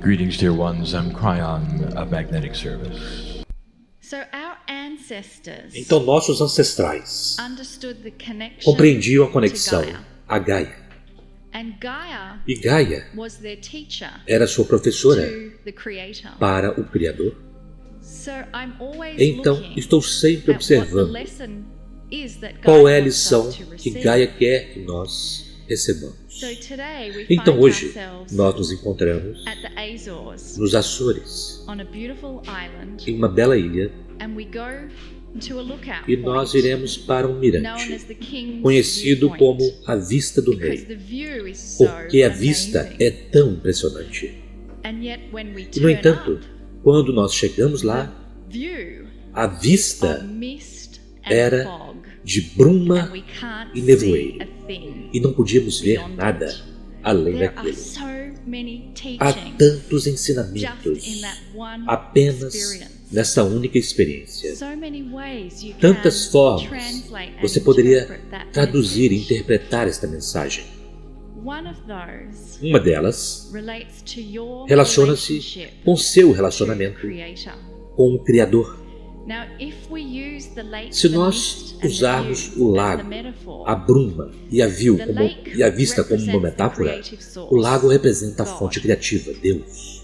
Greetings, dear ones. I'm Cryon of Magnetic Service. Então nossos ancestrais compreendiam a conexão a Gaia. E Gaia era sua professora para o Criador. Então estou sempre observando qual é a lição que Gaia quer que nós recebamos. Então hoje nós nos encontramos nos Açores, em uma bela ilha, e nós iremos para um mirante, conhecido como a Vista do Rei, porque a vista é tão impressionante. E, no entanto, quando nós chegamos lá, a vista era de bruma e nevoeiro, e não podíamos ver nada além daquilo. Há tantos ensinamentos apenas nessa única experiência. Tantas formas você poderia traduzir e interpretar esta mensagem. Uma delas relaciona-se com seu relacionamento com o Criador. Se nós usarmos o lago, a bruma e a vista como uma metáfora, o lago representa a fonte criativa, Deus.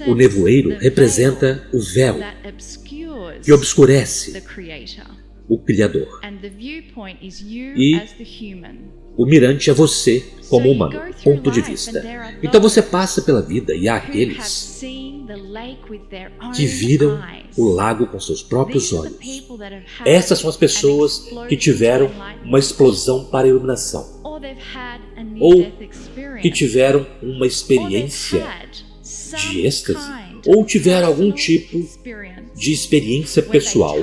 O nevoeiro representa o véu que obscurece o Criador. E o mirante é você como humano, ponto de vista. Então você passa pela vida e há aqueles que viram o lago com seus próprios olhos. Essas são as pessoas que tiveram uma explosão para a iluminação, ou que tiveram uma experiência de êxtase, ou tiveram algum tipo de experiência pessoal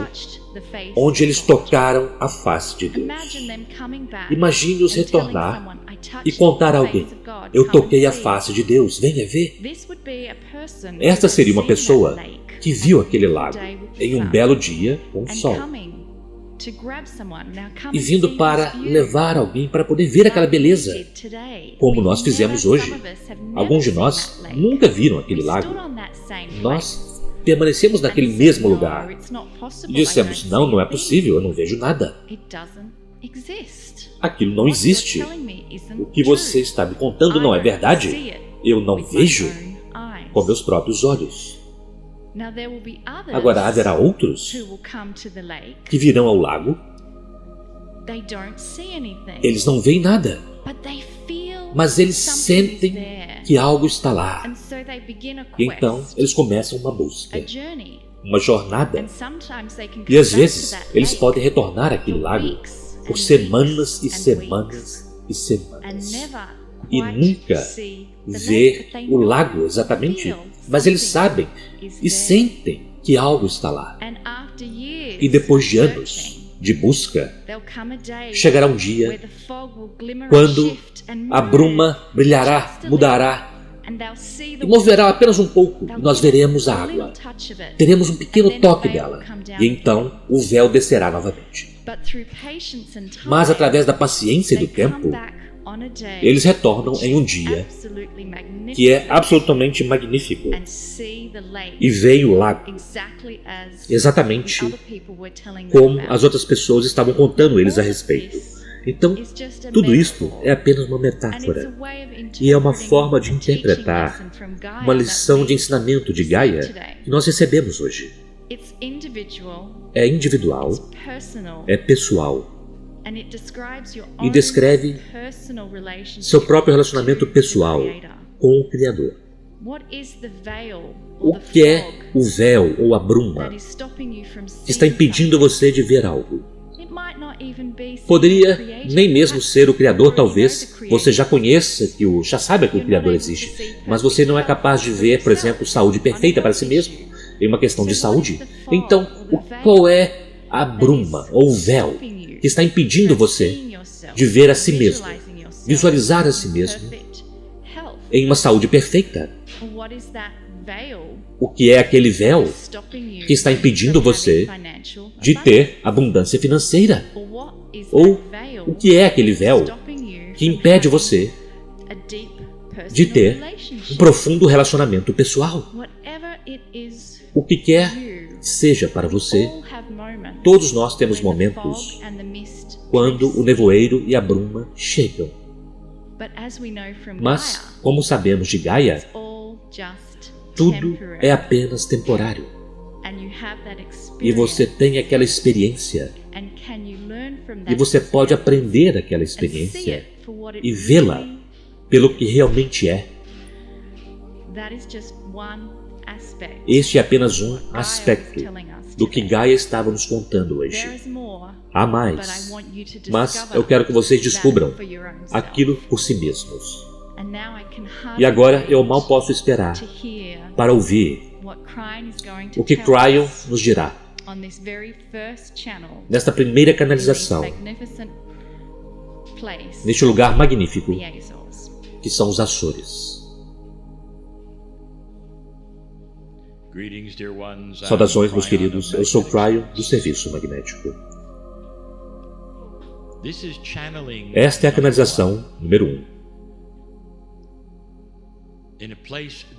onde eles tocaram a face de Deus. Imagine-os retornar e contar a alguém: eu toquei a face de Deus, venha ver. Esta seria uma pessoa que viu aquele lago em um belo dia com sol e vindo para levar alguém para poder ver aquela beleza, como nós fizemos hoje. Alguns de nós nunca viram aquele lago. Nós permanecemos naquele mesmo lugar e dissemos: não é possível, eu não vejo nada. Aquilo não existe. O que você está me contando não é verdade. Eu não vejo com meus próprios olhos. Agora haverá outros que virão ao lago. Eles não veem nada, mas eles sentem que algo está lá. E então eles começam uma busca, uma jornada. E às vezes eles podem retornar àquele lago por semanas e semanas e semanas e nunca ver o lago exatamente, mas eles sabem e sentem que algo está lá. E depois de anos de busca, chegará um dia quando a bruma brilhará, mudará e moverá apenas um pouco, e nós veremos a água. Teremos um pequeno toque dela, e então o véu descerá novamente. Mas através da paciência e do tempo, eles retornam em um dia que é absolutamente magnífico e veem o lago exatamente como as outras pessoas estavam contando eles a respeito. Então, tudo isto é apenas uma metáfora e é uma forma de interpretar uma lição de ensinamento de Gaia que nós recebemos hoje. É individual, é pessoal e descreve seu próprio relacionamento pessoal com o Criador. O que é o véu ou a bruma que está impedindo você de ver algo? Poderia nem mesmo ser o Criador, talvez você já conheça, já saiba que o Criador existe, mas você não é capaz de ver, por exemplo, saúde perfeita para si mesmo, em uma questão de saúde. Então, qual é a bruma ou o véu que está impedindo você de ver a si mesmo, visualizar a si mesmo em uma saúde perfeita? O que é aquele véu que está impedindo você de ter abundância financeira? Ou o que é aquele véu que impede você de ter um profundo relacionamento pessoal. O que quer que seja para você, todos nós temos momentos quando o nevoeiro e a bruma chegam. Mas, como sabemos de Gaia, tudo é apenas temporário. E você tem aquela experiência. E você pode aprender daquela experiência e vê-la pelo que realmente é. Este é apenas um aspecto do que Gaia estava nos contando hoje. Há mais, mas eu quero que vocês descubram aquilo por si mesmos. E agora eu mal posso esperar para ouvir o que Cryon nos dirá nesta primeira canalização, neste lugar magnífico que são os Açores. Saudações, meus queridos. Eu sou Cryon do Serviço Magnético. Esta é a canalização número 1.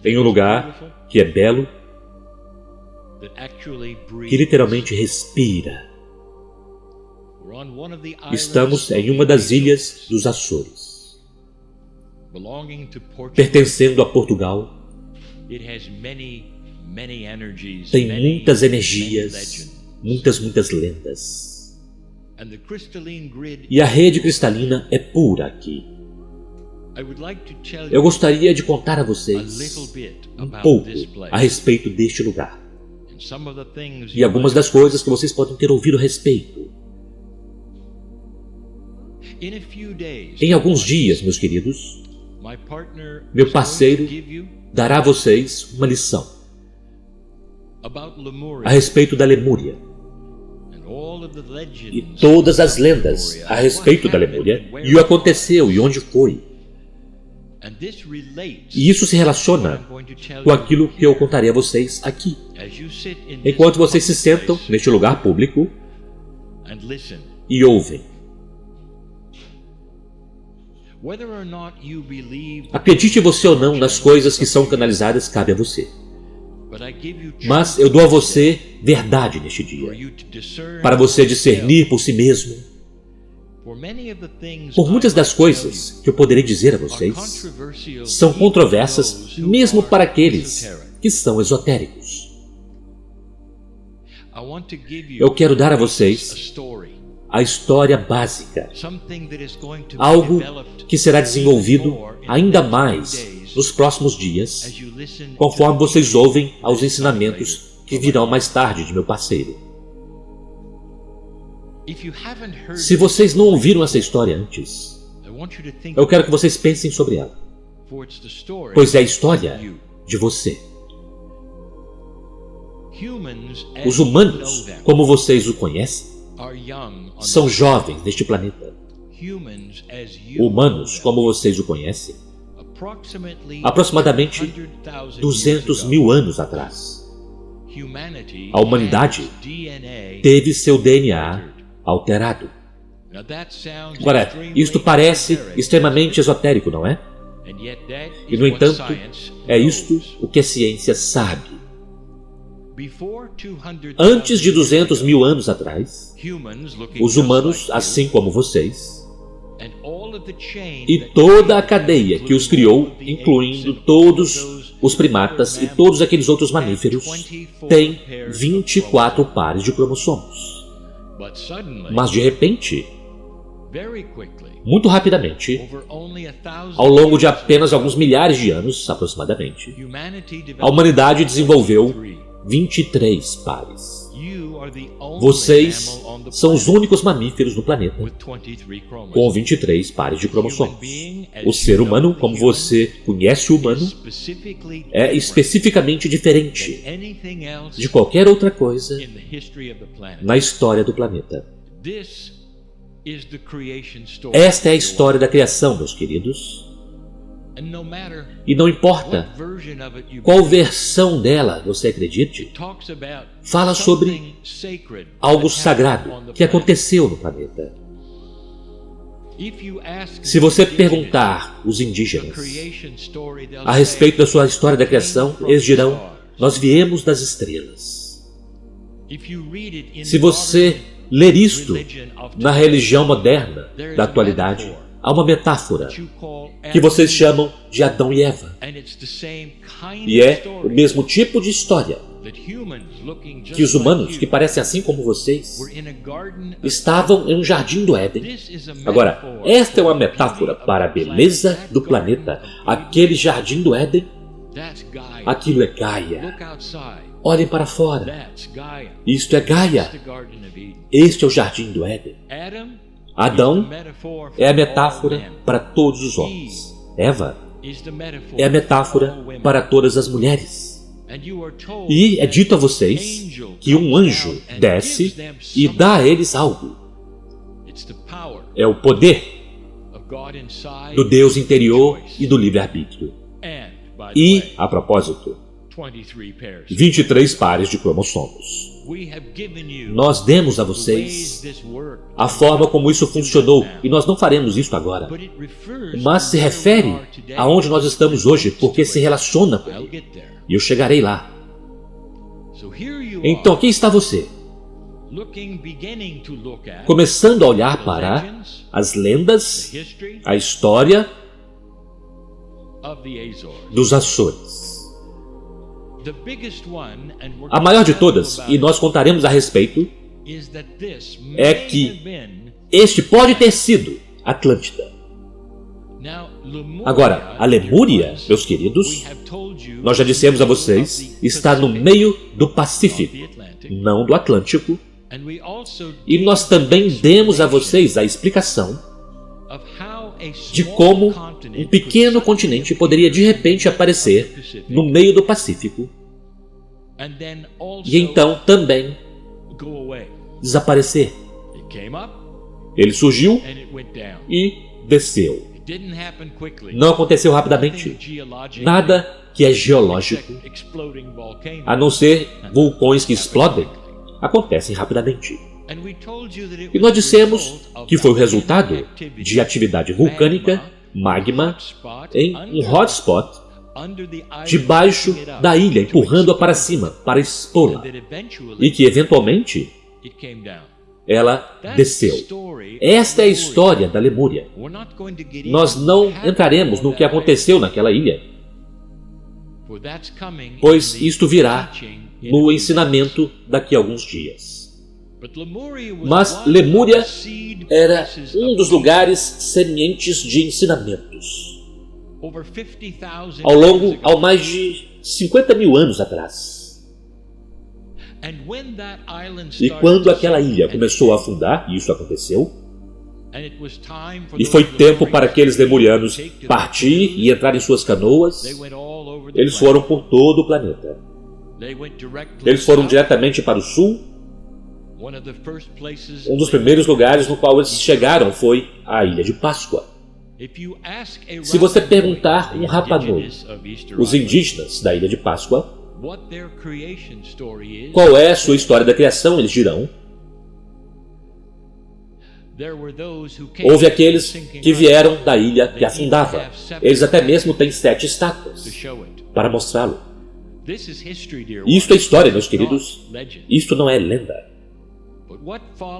Em um lugar que é belo, que literalmente respira. Estamos em uma das ilhas dos Açores, pertencendo a Portugal. Tem muitas energias, muitas lendas. E a rede cristalina é pura aqui. Eu gostaria de contar a vocês um pouco a respeito deste lugar e algumas das coisas que vocês podem ter ouvido a respeito. Em alguns dias, meus queridos, meu parceiro dará a vocês uma lição a respeito da Lemúria e todas as lendas a respeito da Lemúria e o que aconteceu e onde foi. E isso se relaciona com aquilo que eu contarei a vocês aqui, enquanto vocês se sentam neste lugar público e ouvem. Acredite você ou não nas coisas que são canalizadas, cabe a você. Mas eu dou a você verdade neste dia, para você discernir por si mesmo. Por muitas das coisas que eu poderei dizer a vocês são controversas mesmo para aqueles que são esotéricos. Eu quero dar a vocês a história básica, algo que será desenvolvido ainda mais nos próximos dias, conforme vocês ouvem aos ensinamentos que virão mais tarde de meu parceiro. Se vocês não ouviram essa história antes, eu quero que vocês pensem sobre ela, pois é a história de você. Os humanos, como vocês o conhecem, são jovens neste planeta. Humanos, como vocês o conhecem, aproximadamente 200 mil anos atrás, a humanidade teve seu DNA alterado. Agora, isto parece extremamente esotérico, não é? E, no entanto, é isto o que a ciência sabe. Antes de 200 mil anos atrás, os humanos, assim como vocês, e toda a cadeia que os criou, incluindo todos os primatas e todos aqueles outros mamíferos, têm 24 pares de cromossomos. Mas, de repente, muito rapidamente, ao longo de apenas alguns milhares de anos, aproximadamente, a humanidade desenvolveu 23 pares. Vocês são os únicos mamíferos no planeta com 23 pares de cromossomos. O ser humano, como você conhece o humano, é especificamente diferente de qualquer outra coisa na história do planeta. Esta é a história da criação, meus queridos. E não importa qual versão dela você acredite, fala sobre algo sagrado que aconteceu no planeta. Se você perguntar os indígenas a respeito da sua história da criação, eles dirão: nós viemos das estrelas. Se você ler isto na religião moderna da atualidade, há uma metáfora que vocês chamam de Adão e Eva. E é o mesmo tipo de história que os humanos, que parecem assim como vocês, estavam em um jardim do Éden. Agora, esta é uma metáfora para a beleza do planeta. Aquele jardim do Éden, aquilo é Gaia. Olhem para fora. Isto é Gaia. Este é o jardim do Éden. Adão é a metáfora para todos os homens. Eva é a metáfora para todas as mulheres. E é dito a vocês que um anjo desce e dá a eles algo. É o poder do Deus interior e do livre-arbítrio. E, a propósito, 23 pares de cromossomos. Nós demos a vocês a forma como isso funcionou, e nós não faremos isso agora. Mas se refere aonde nós estamos hoje, porque se relaciona com ele. E eu chegarei lá. Então, aqui está você, começando a olhar para as lendas, a história dos Açores. A maior de todas, e nós contaremos a respeito, é que este pode ter sido Atlântida. Agora, a Lemúria, meus queridos, nós já dissemos a vocês, está no meio do Pacífico, não do Atlântico. E nós também demos a vocês a explicação de como um pequeno continente poderia de repente aparecer no meio do Pacífico e então também desaparecer. Ele surgiu e desceu. Não aconteceu rapidamente. Nada que é geológico, a não ser vulcões que explodem, acontecem rapidamente. E nós dissemos que foi o resultado de atividade vulcânica, magma, em um hotspot debaixo da ilha, empurrando-a para cima, para expô-la. E que, eventualmente, ela desceu. Esta é a história da Lemúria. Nós não entraremos no que aconteceu naquela ilha, pois isto virá no ensinamento daqui a alguns dias. Mas Lemúria era um dos lugares sementes de ensinamentos. Ao mais de 50 mil anos atrás. E quando aquela ilha começou a afundar, e isso aconteceu, e foi tempo para aqueles lemurianos partir e entrar em suas canoas, eles foram por todo o planeta. Eles foram diretamente para o sul. Um dos primeiros lugares no qual eles chegaram foi a Ilha de Páscoa. Se você perguntar um Rapa Nui, os indígenas da Ilha de Páscoa, qual é a sua história da criação, eles dirão: houve aqueles que vieram da ilha que afundava. Eles até mesmo têm 7 estátuas para mostrá-lo. Isto é história, meus queridos. Isto não é lenda.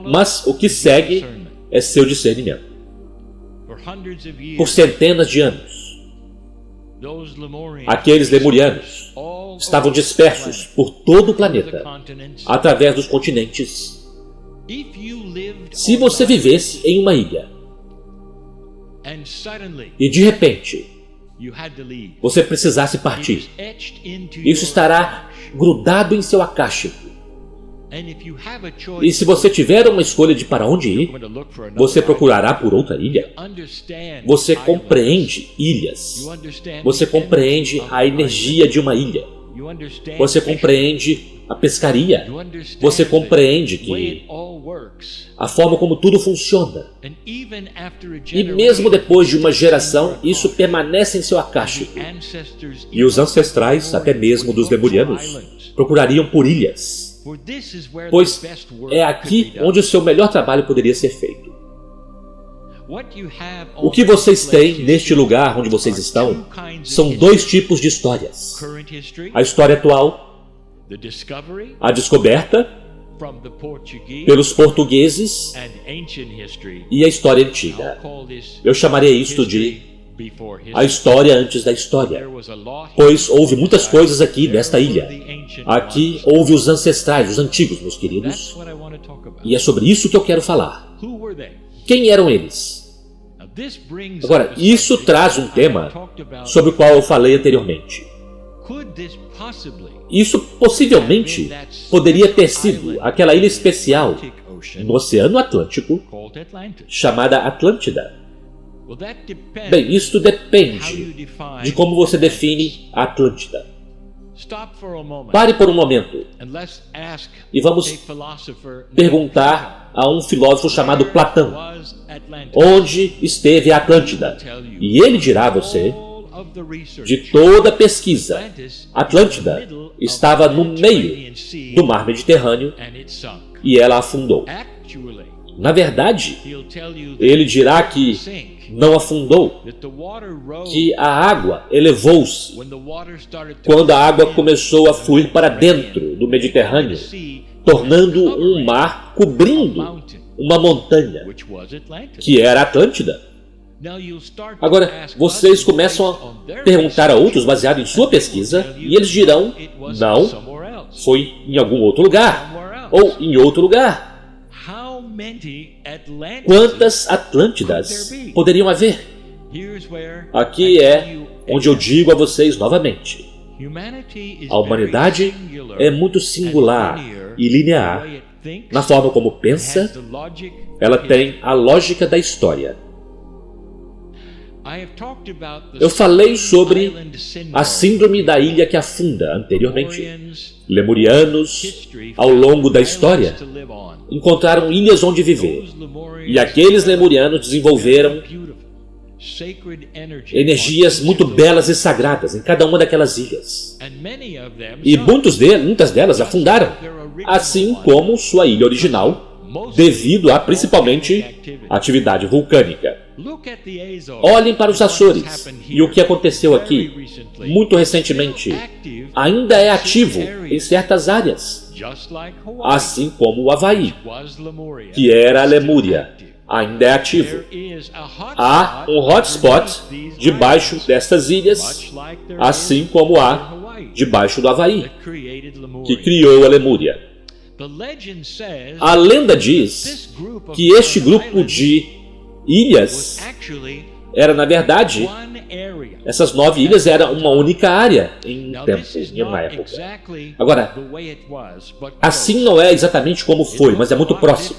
Mas o que segue é seu discernimento. Por centenas de anos, aqueles lemurianos estavam dispersos por todo o planeta, através dos continentes. Se você vivesse em uma ilha e de repente você precisasse partir, isso estará grudado em seu acástico. E se você tiver uma escolha de para onde ir, você procurará por outra ilha. Você compreende ilhas. Você compreende a energia de uma ilha. Você compreende a pescaria. Você compreende que a forma como tudo funciona. E mesmo depois de uma geração, isso permanece em seu acástico. E os ancestrais, até mesmo dos lemurianos, procurariam por ilhas, pois é aqui onde o seu melhor trabalho poderia ser feito. O que vocês têm neste lugar onde vocês estão são dois tipos de histórias. A história atual, a descoberta pelos portugueses e a história antiga. Eu chamaria isto de a história antes da história, pois houve muitas coisas aqui nesta ilha. Aqui houve os ancestrais, os antigos, meus queridos, e é sobre isso que eu quero falar. Quem eram eles? Agora, isso traz um tema sobre o qual eu falei anteriormente. Isso possivelmente poderia ter sido aquela ilha especial no Oceano Atlântico chamada Atlântida. Bem, isso depende de como você define a Atlântida. Pare por um momento e vamos perguntar a um filósofo chamado Platão onde esteve a Atlântida. E ele dirá a você, de toda a pesquisa, Atlântida estava no meio do mar Mediterrâneo e ela afundou. Na verdade, ele dirá que não afundou, que a água elevou-se quando a água começou a fluir para dentro do Mediterrâneo, tornando um mar cobrindo uma montanha, que era a Atlântida. Agora, vocês começam a perguntar a outros baseado em sua pesquisa e eles dirão, não, foi em algum outro lugar, ou em outro lugar. Quantas Atlântidas poderiam haver? Aqui é onde eu digo a vocês novamente. A humanidade é muito singular e linear. Na forma como pensa, ela tem a lógica da história. Eu falei sobre a síndrome da ilha que afunda anteriormente. Lemurianos, ao longo da história, encontraram ilhas onde viver. E aqueles lemurianos desenvolveram energias muito belas e sagradas em cada uma daquelas ilhas. E muitas delas afundaram, assim como sua ilha original, devido a principalmente atividade vulcânica. Olhem para os Açores e o que aconteceu aqui, muito recentemente, ainda é ativo em certas áreas, assim como o Havaí, que era a Lemúria, ainda é ativo. Há um hotspot debaixo destas ilhas, assim como há debaixo do Havaí, que criou a Lemúria. A lenda diz que este grupo de ilhas era, na verdade, essas 9 ilhas eram uma única área em uma época. Agora, assim não é exatamente como foi, mas é muito próximo.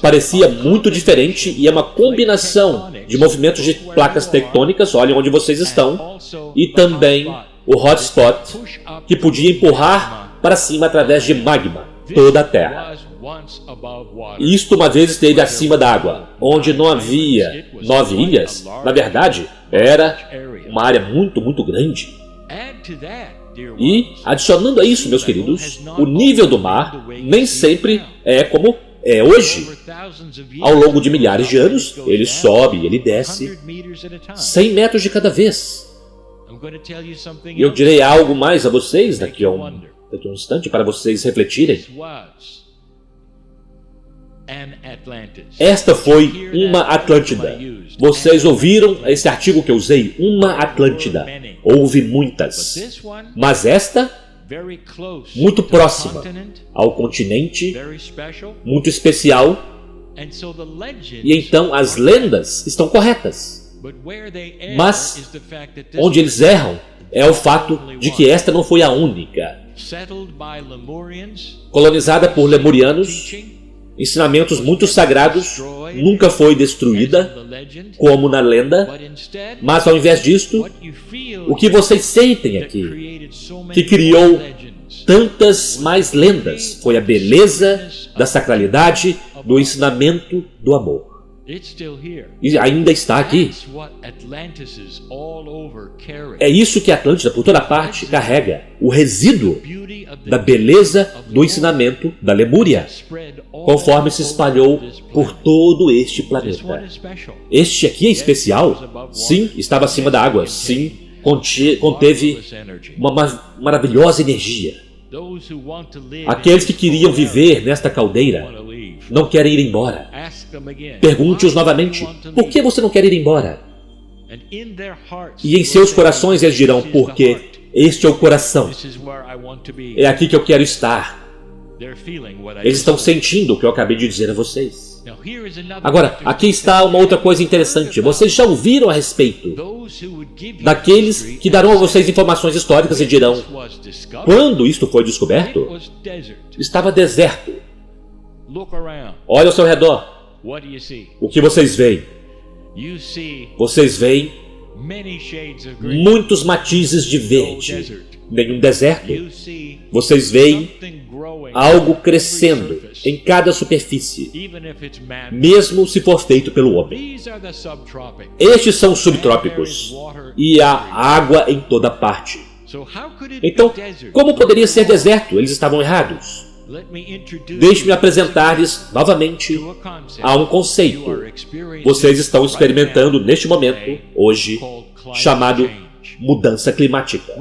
Parecia muito diferente e é uma combinação de movimentos de placas tectônicas, olhem onde vocês estão, e também o hotspot, que podia empurrar para cima através de magma toda a Terra. Isto uma vez esteve acima da água, onde não havia 9 ilhas, na verdade, era uma área muito, muito grande. E, adicionando a isso, meus queridos, o nível do mar nem sempre é como é hoje. Ao longo de milhares de anos, ele sobe, ele desce, 100 metros de cada vez. E eu direi algo mais a vocês daqui a um instante, para vocês refletirem. Esta foi uma Atlântida. Vocês ouviram esse artigo que eu usei? Uma Atlântida. Houve muitas. Mas esta, muito próxima ao continente, muito especial. E então as lendas estão corretas. Mas onde eles erram é o fato de que esta não foi a única. Colonizada por lemurianos, ensinamentos muito sagrados, nunca foi destruída, como na lenda, mas ao invés disto, o que vocês sentem aqui, que criou tantas mais lendas, foi a beleza da sacralidade, do ensinamento do amor. E ainda está aqui. É isso que a Atlântida, por toda parte, carrega. O resíduo da beleza do ensinamento da Lemúria, conforme se espalhou por todo este planeta. Este aqui é especial? Sim, estava acima da água. Sim, conteve uma maravilhosa energia. Aqueles que queriam viver nesta caldeira não querem ir embora. Pergunte-os novamente, por que você não quer ir embora? E em seus corações eles dirão, porque este é o coração. É aqui que eu quero estar. Eles estão sentindo o que eu acabei de dizer a vocês. Agora, aqui está uma outra coisa interessante. Vocês já ouviram a respeito daqueles que darão a vocês informações históricas e dirão, quando isto foi descoberto, estava deserto. Olha ao seu redor. O que vocês veem? Vocês veem muitos matizes de verde. Nenhum deserto. Vocês veem algo crescendo em cada superfície, mesmo se for feito pelo homem. Estes são os subtrópicos e há água em toda parte. Então, como poderia ser deserto? Eles estavam errados. Deixe-me apresentar-lhes novamente a um conceito. Vocês estão experimentando neste momento, hoje, chamado mudança climática.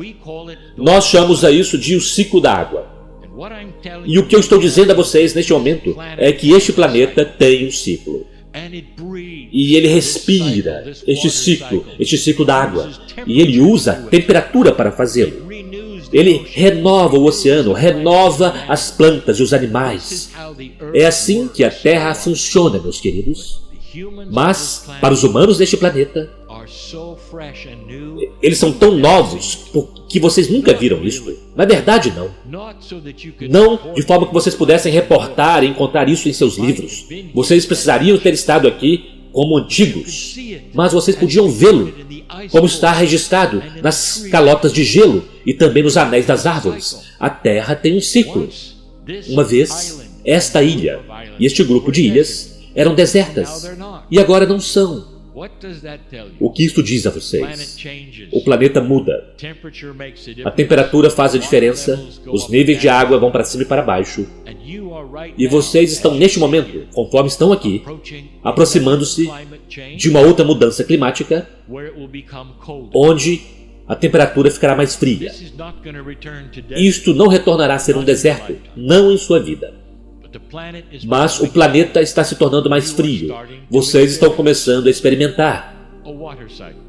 Nós chamamos a isso de o ciclo da água. E o que eu estou dizendo a vocês neste momento é que este planeta tem um ciclo. E ele respira este ciclo da água. E ele usa a temperatura para fazê-lo. Ele renova o oceano, renova as plantas e os animais. É assim que a Terra funciona, meus queridos. Mas, para os humanos deste planeta, eles são tão novos que vocês nunca viram isso. Na verdade, não. Não de forma que vocês pudessem reportar e encontrar isso em seus livros. Vocês precisariam ter estado aqui como antigos, mas vocês podiam vê-lo, como está registrado nas calotas de gelo e também nos anéis das árvores. A Terra tem um ciclo. Uma vez, esta ilha e este grupo de ilhas eram desertas, e agora não são. O que isto diz a vocês? O planeta muda. A temperatura faz a diferença, os níveis de água vão para cima e para baixo. E vocês estão neste momento, conforme estão aqui, aproximando-se de uma outra mudança climática, onde a temperatura ficará mais fria. Isto não retornará a ser um deserto, não em sua vida. Mas o planeta está se tornando mais frio. Vocês estão começando a experimentar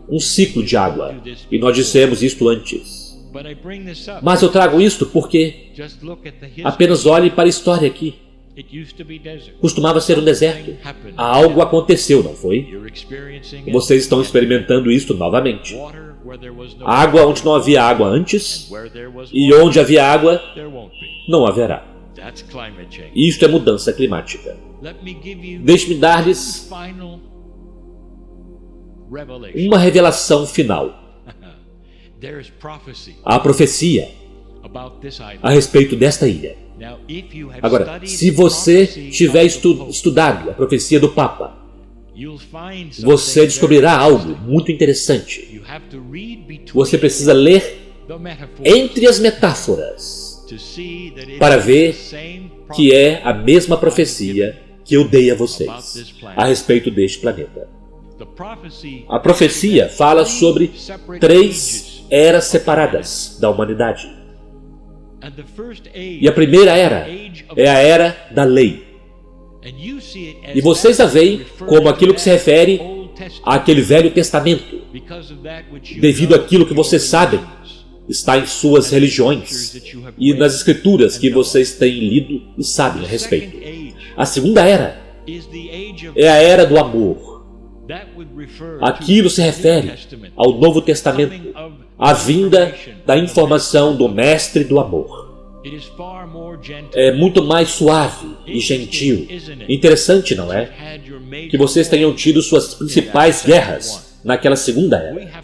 um ciclo de água. E nós dissemos isto antes. Mas eu trago isto porque apenas olhe para a história aqui. Costumava ser um deserto. Algo aconteceu, não foi? Vocês estão experimentando isto novamente. Água onde não havia água antes, e onde havia água, não haverá. Isto é mudança climática. Deixe-me dar-lhes uma revelação final. Há profecia a respeito desta ilha. Agora, se você tiver estudado a profecia do Papa, você descobrirá algo muito interessante. Você precisa ler entre as metáforas para ver que é a mesma profecia que eu dei a vocês a respeito deste planeta. A profecia fala sobre 3 eras separadas da humanidade. E a primeira era é a era da lei. E vocês a veem como aquilo que se refere àquele Velho Testamento, devido àquilo que vocês sabem está em suas religiões e nas escrituras que vocês têm lido e sabem a respeito. A segunda era é a era do amor. Aquilo se refere ao Novo Testamento, a vinda da informação do Mestre do Amor. É muito mais suave e gentil. Interessante, não é? Que vocês tenham tido suas principais guerras naquela segunda era.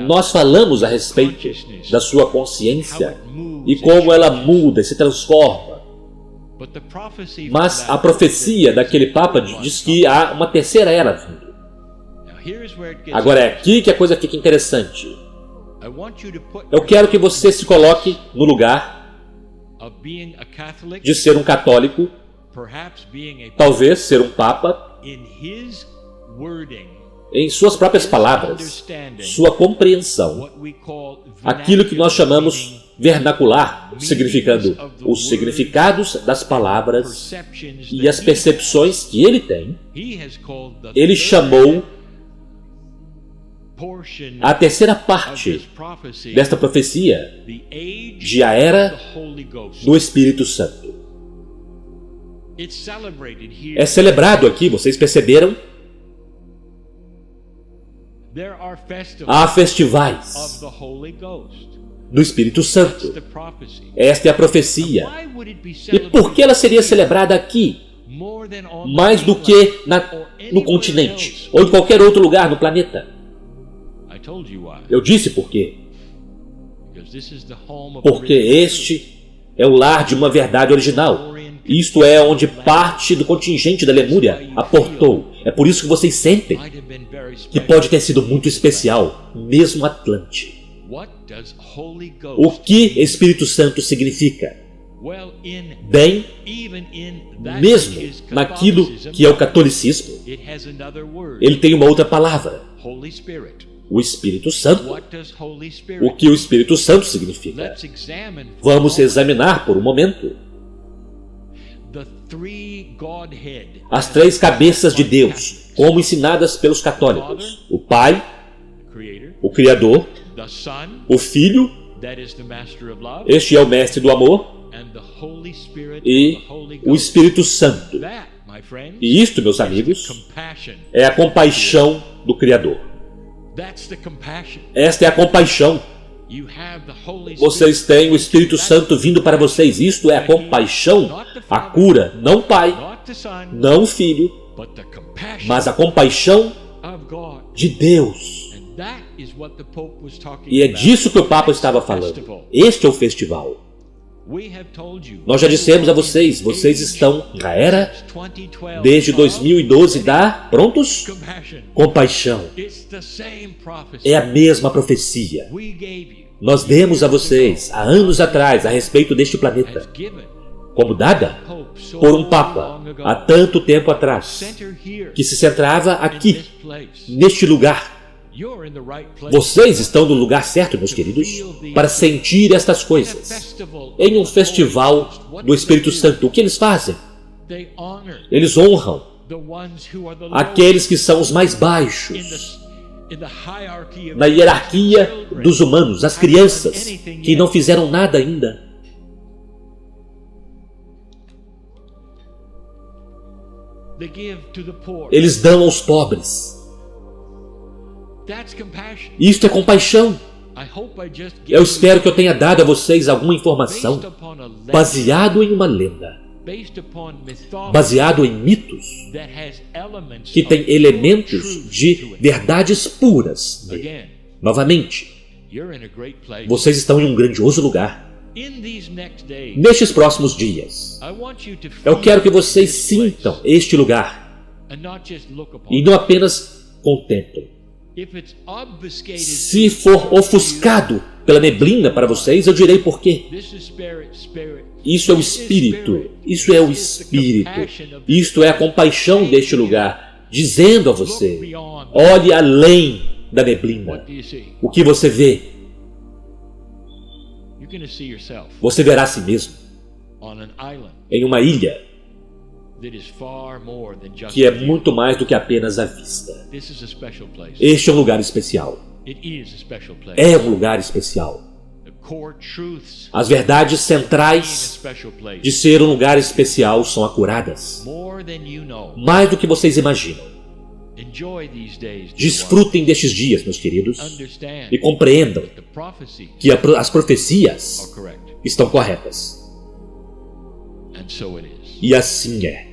Nós falamos a respeito da sua consciência e como ela muda e se transforma. Mas a profecia daquele Papa diz que há uma terceira era vindo. Agora é aqui que a coisa fica interessante. Eu quero que você se coloque no lugar de ser um católico, talvez ser um papa, em suas próprias palavras, sua compreensão, aquilo que nós chamamos vernacular, significando os significados das palavras e as percepções que ele tem, ele chamou a terceira parte desta profecia de a era do Espírito Santo. É celebrado aqui, vocês perceberam? Há festivais do Espírito Santo. Esta é a profecia. E por que ela seria celebrada aqui? Mais do que no continente ou em qualquer outro lugar no planeta. Eu disse por quê. Porque este é o lar de uma verdade original. Isto é onde parte do contingente da Lemúria aportou. É por isso que vocês sentem que pode ter sido muito especial, mesmo Atlante. O que Espírito Santo significa? Bem, mesmo naquilo que é o catolicismo, ele tem uma outra palavra. O Espírito Santo. O que o Espírito Santo significa? Vamos examinar por um momento. As três cabeças de Deus, como ensinadas pelos católicos: o Pai, o Criador, o Filho, este é o Mestre do Amor, e o Espírito Santo. E isto, meus amigos, é a compaixão do Criador. Esta é a compaixão. Vocês têm o Espírito Santo vindo para vocês. Isto é a compaixão, a cura, não o Pai, não o Filho, mas a compaixão de Deus. E é disso que o Papa estava falando. Este é o festival. Nós já dissemos a vocês, vocês estão na era desde 2012 da prontos? Compaixão. É a mesma profecia. Nós demos a vocês há anos atrás a respeito deste planeta, como dada por um Papa há tanto tempo atrás, que se centrava aqui, neste lugar. Vocês estão no lugar certo, meus queridos, para sentir estas coisas. Em um festival do Espírito Santo, o que eles fazem? Eles honram aqueles que são os mais baixos na hierarquia dos humanos, as crianças que não fizeram nada ainda. Eles dão aos pobres. Isto é compaixão. Eu espero que eu tenha dado a vocês alguma informação baseado em uma lenda, baseado em mitos que tem elementos de verdades puras. Novamente, vocês estão em um grandioso lugar. Nestes próximos dias, eu quero que vocês sintam este lugar e não apenas contemplem. Se for ofuscado pela neblina para vocês, eu direi por quê. Isso é o Espírito. Isso é o Espírito. Isto é a compaixão deste lugar, dizendo a você: olhe além da neblina. O que você vê? Você verá a si mesmo em uma ilha que é muito mais do que apenas a vista. Este é um lugar especial. É um lugar especial. As verdades centrais de ser um lugar especial são acuradas. Mais do que vocês imaginam. Desfrutem destes dias, meus queridos, e compreendam que as profecias estão corretas. E assim é.